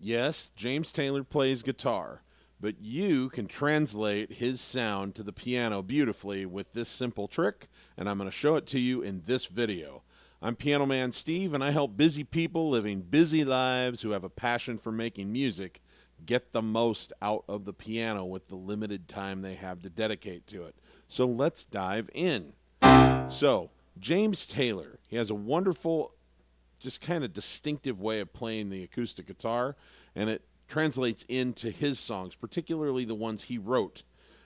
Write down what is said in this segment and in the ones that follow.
Yes, James Taylor plays guitar, but you can translate his sound to the piano beautifully with this simple trick, and I'm going to show it to you in this video. I'm Piano Man Steve, and I help busy people living busy lives who have a passion for making music get the most out of the piano with the limited time they have to dedicate to it. So let's dive in. So, James Taylor, he has a wonderful, just kind of distinctive way of playing the acoustic guitar, and it translates into his songs, particularly the ones he wrote.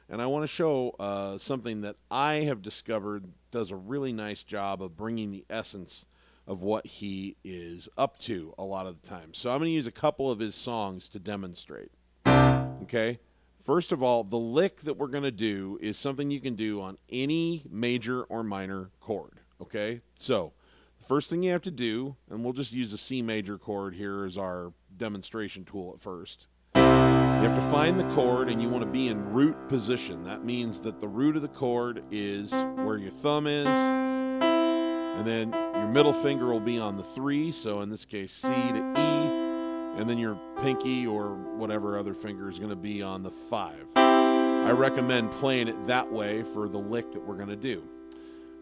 And I want to show something that I have discovered does a really nice job of bringing the essence of what he is up to a lot of the time. So I'm going to use a couple of his songs to demonstrate. Okay? First of all, the lick that we're going to do is something you can do on any major or minor chord. Okay? So the first thing you have to do, and we'll just use a C major chord here as our demonstration tool at first. You have to find the chord, and you want to be in root position. That means that the root of the chord is where your thumb is, and then your middle finger will be on the 3, so in this case C to E, and then your pinky or whatever other finger is going to be on the 5. I recommend playing it that way for the lick that we're going to do.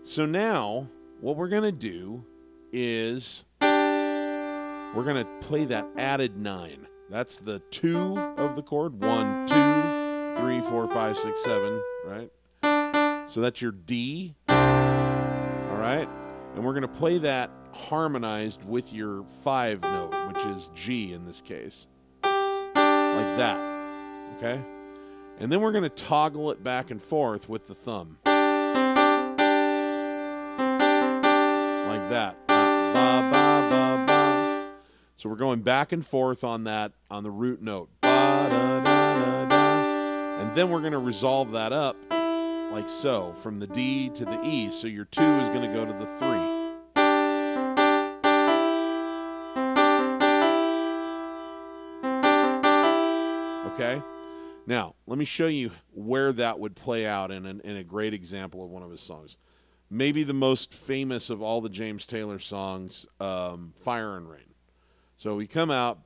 So now what we're going to do is we're going to play that added 9. That's the 2 of the chord. 1, 2, 3, 4, 5, 6, 7, right? So that's your D, all right? And we're going to play that harmonized with your 5 note, which is G in this case, like that, okay? And then we're going to toggle it back and forth with the thumb, like that. Ba, ba, ba, ba. So we're going back and forth on that, on the root note. Ba, da, da, da, da. And then we're going to resolve that up like so, from the D to the E. So your 2 is going to go to the 3. Okay? Now, let me show you where that would play out in a great example of one of his songs. Maybe the most famous of all the James Taylor songs, Fire and Rain. So we come out,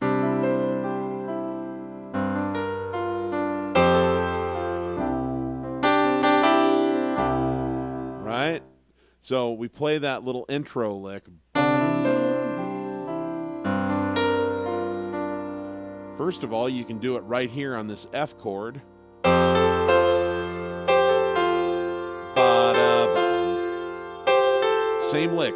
right? So we play that little intro lick. First of all, you can do it right here on this F chord. Same lick.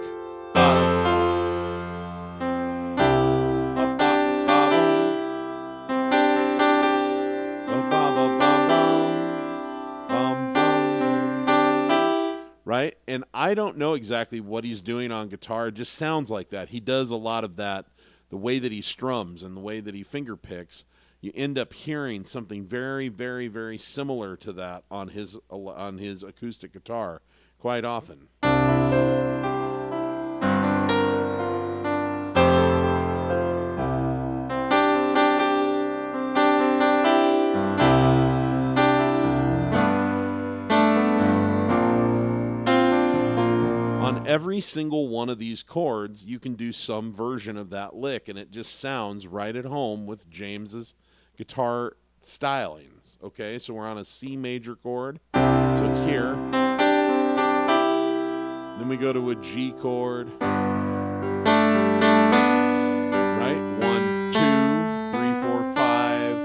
Right? And I don't know exactly what he's doing on guitar. It just sounds like that. He does a lot of that, the way that he strums and the way that he finger picks. You end up hearing something very, very, very similar to that on his acoustic guitar quite often. On every single one of these chords, you can do some version of that lick, and it just sounds right at home with James's guitar stylings. Okay, so we're on a C major chord, so it's here. Then we go to a G chord. Right? 1, 2, 3, 4, 5.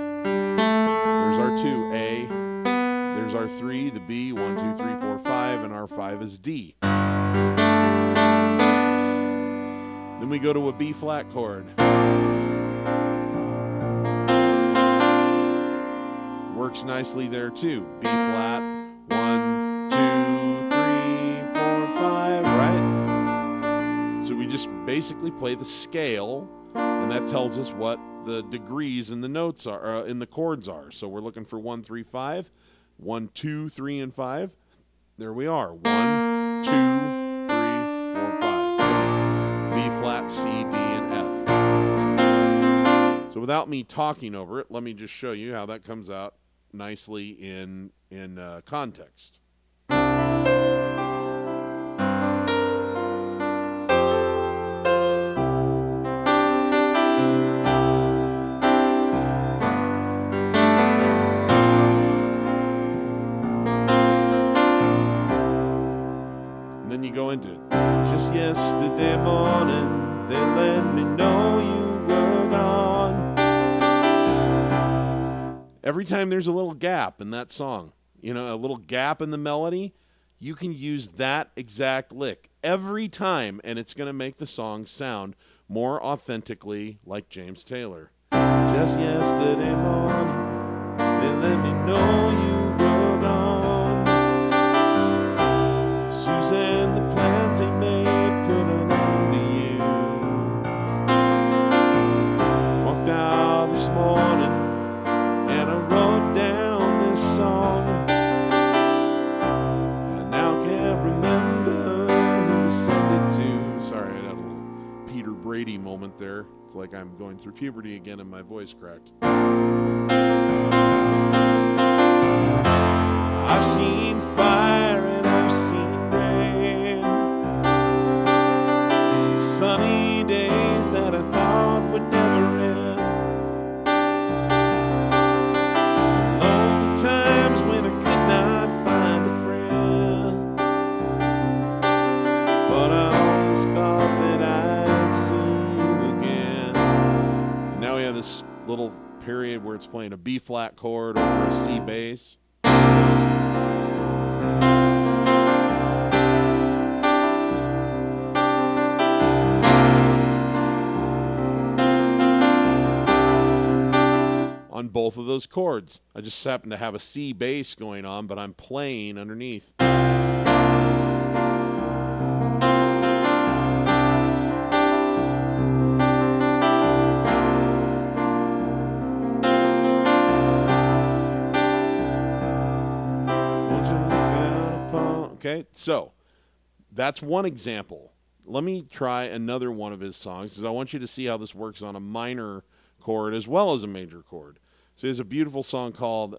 There's our 2, A. There's our 3, the B, 1, 2, 3, 4, 5, and our 5 is D. Then we go to a B flat chord. Works nicely there too. B flat, 1, 2, 3, 4, 5, right? So we just basically play the scale, and that tells us what the degrees in the notes are, in the chords are. So we're looking for 1, 3, 5, 1, 2, 3, and 5. There we are. 1, 2, 3, 4, 5. B flat, C, D, and F. So without me talking over it, let me just show you how that comes out nicely in context. Every time there's a little gap in that song, a little gap in the melody, you can use that exact lick every time, and it's going to make the song sound more authentically like James Taylor. Just yesterday morning, they let me know you were gone. Suzanne, the plans they made put an end to you. Walked out this morning and I wrote down this song. I now can't remember who to send it to. Sorry, I had a little Peter Brady moment there. It's like I'm going through puberty again and my voice cracked. I've seen fire and I've seen rain. Sunny days that I thought would never end. Lonely times when I could not find a friend. But I always thought that I'd see you again. And now we have this little period where it's playing a B flat chord over a C bass. On both of those chords. I just happen to have a C bass going on, but I'm playing underneath. Okay, so that's one example. Let me try another one of his songs, because I want you to see how this works on a minor chord as well as a major chord. So he has a beautiful song called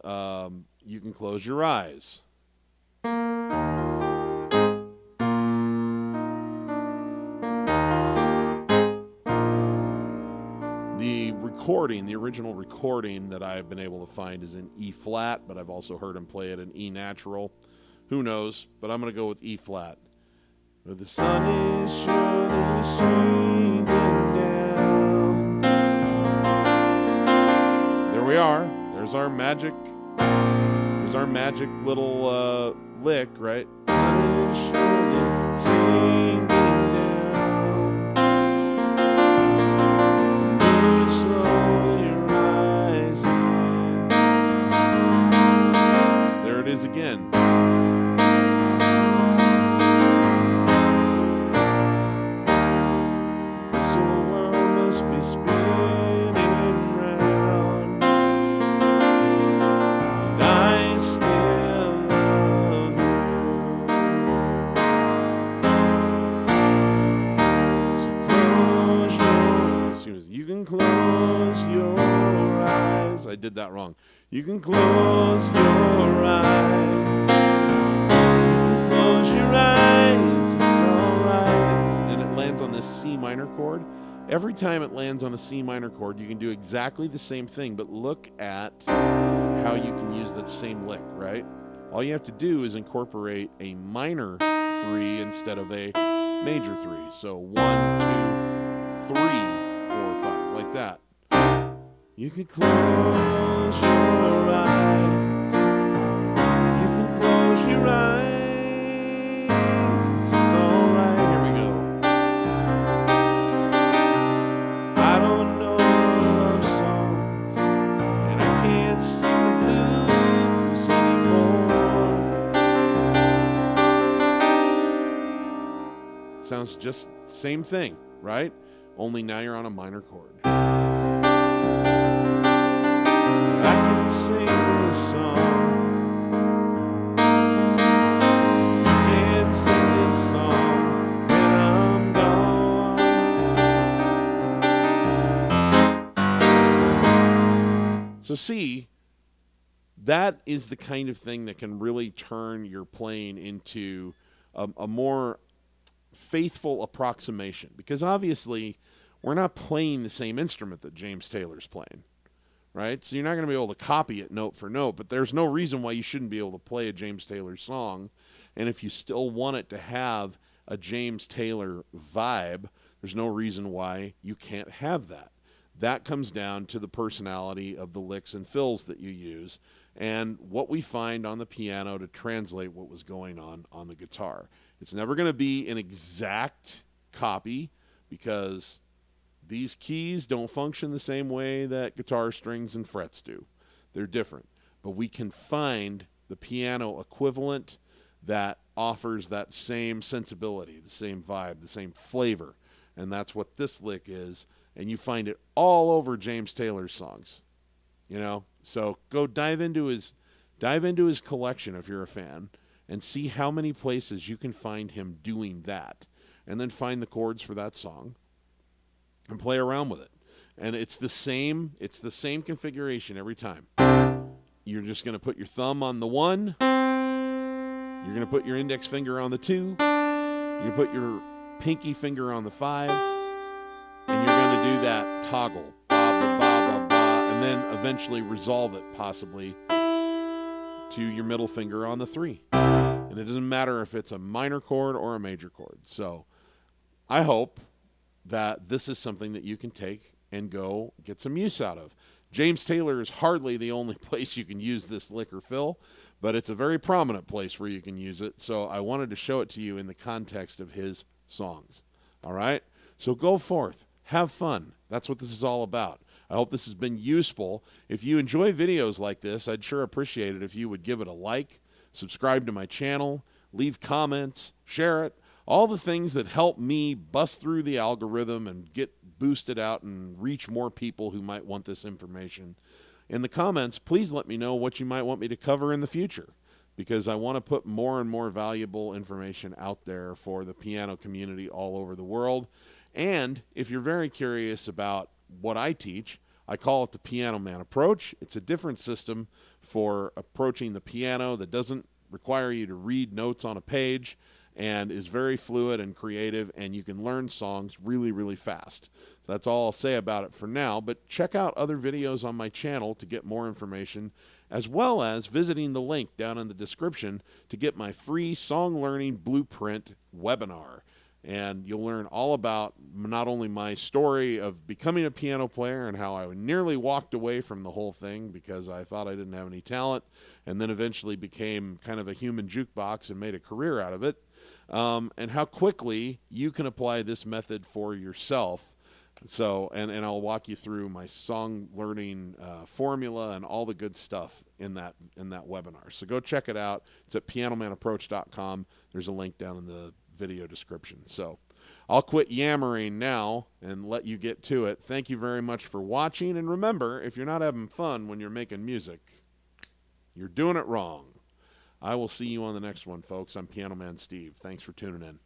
You Can Close Your Eyes. The original recording that I've been able to find is in E flat, but I've also heard him play it in E natural. Who knows? But I'm going to go with E flat. But the sun is surely sinking down. There we are. There's our magic little lick, right? Sun is surely sinking down. The moon is slowly rising. There it is again. Be spinning round, and I still love you. So close your eyes. You can close your eyes. I did that wrong. You can close your eyes. You can close your eyes. It's all right. And it lands on this C minor chord. Every time it lands on a C minor chord, you can do exactly the same thing, but look at how you can use that same lick, right? All you have to do is incorporate a minor 3 instead of a major 3. So 1, 2, 3, 4, 5, like that. You can close your eyes. You can close your eyes. It's all right. Here we go. I don't know love songs, and I can't sing the blues anymore. Sounds just same thing, right? Only now you're on a minor chord. I can sing this song. You can't sing this song when I'm gone. So see, that is the kind of thing that can really turn your playing into a more faithful approximation. Because obviously, we're not playing the same instrument that James Taylor's playing, right? So you're not going to be able to copy it note for note, but there's no reason why you shouldn't be able to play a James Taylor song. And if you still want it to have a James Taylor vibe, there's no reason why you can't have that. that comes down to the personality of the licks and fills that you use and what we find on the piano to translate what was going on the guitar. It's never going to be an exact copy because these keys don't function the same way that guitar strings and frets do. They're different. But we can find the piano equivalent that offers that same sensibility, the same vibe, the same flavor. And that's what this lick is. And you find it all over James Taylor's songs. You know? So go dive into his collection if you're a fan and see how many places you can find him doing that. And then find the chords for that song and play around with it. And it's the same configuration every time. You're just going to put your thumb on the 1. You're going to put your index finger on the 2. You're going to put your pinky finger on the 5. And you're going to do that toggle. Ba, ba, ba, ba, ba, and then eventually resolve it possibly to your middle finger on the 3. And it doesn't matter if it's a minor chord or a major chord. So I hope that this is something that you can take and go get some use out of. James Taylor is hardly the only place you can use this lick or fill, but it's a very prominent place where you can use it. So I wanted to show it to you in the context of his songs. All right? So go forth. Have fun. That's what this is all about. I hope this has been useful. If you enjoy videos like this, I'd sure appreciate it if you would give it a like, subscribe to my channel, leave comments, share it. All the things that help me bust through the algorithm and get boosted out and reach more people who might want this information. In the comments, please let me know what you might want me to cover in the future, because I want to put more and more valuable information out there for the piano community all over the world. And if you're very curious about what I teach, I call it the Piano Man approach. It's a different system for approaching the piano that doesn't require you to read notes on a page and is very fluid and creative, and you can learn songs really, really fast. So that's all I'll say about it for now, but check out other videos on my channel to get more information, as well as visiting the link down in the description to get my free song learning blueprint webinar. And you'll learn all about not only my story of becoming a piano player and how I nearly walked away from the whole thing because I thought I didn't have any talent, and then eventually became kind of a human jukebox and made a career out of it, and how quickly you can apply this method for yourself. So, and I'll walk you through my song learning formula and all the good stuff in that webinar. So go check it out. It's at pianomanaapproach.com. There's a link down in the video description. So I'll quit yammering now and let you get to it. Thank you very much for watching. And remember, if you're not having fun when you're making music, you're doing it wrong. I will see you on the next one, folks. I'm Piano Man Steve. Thanks for tuning in.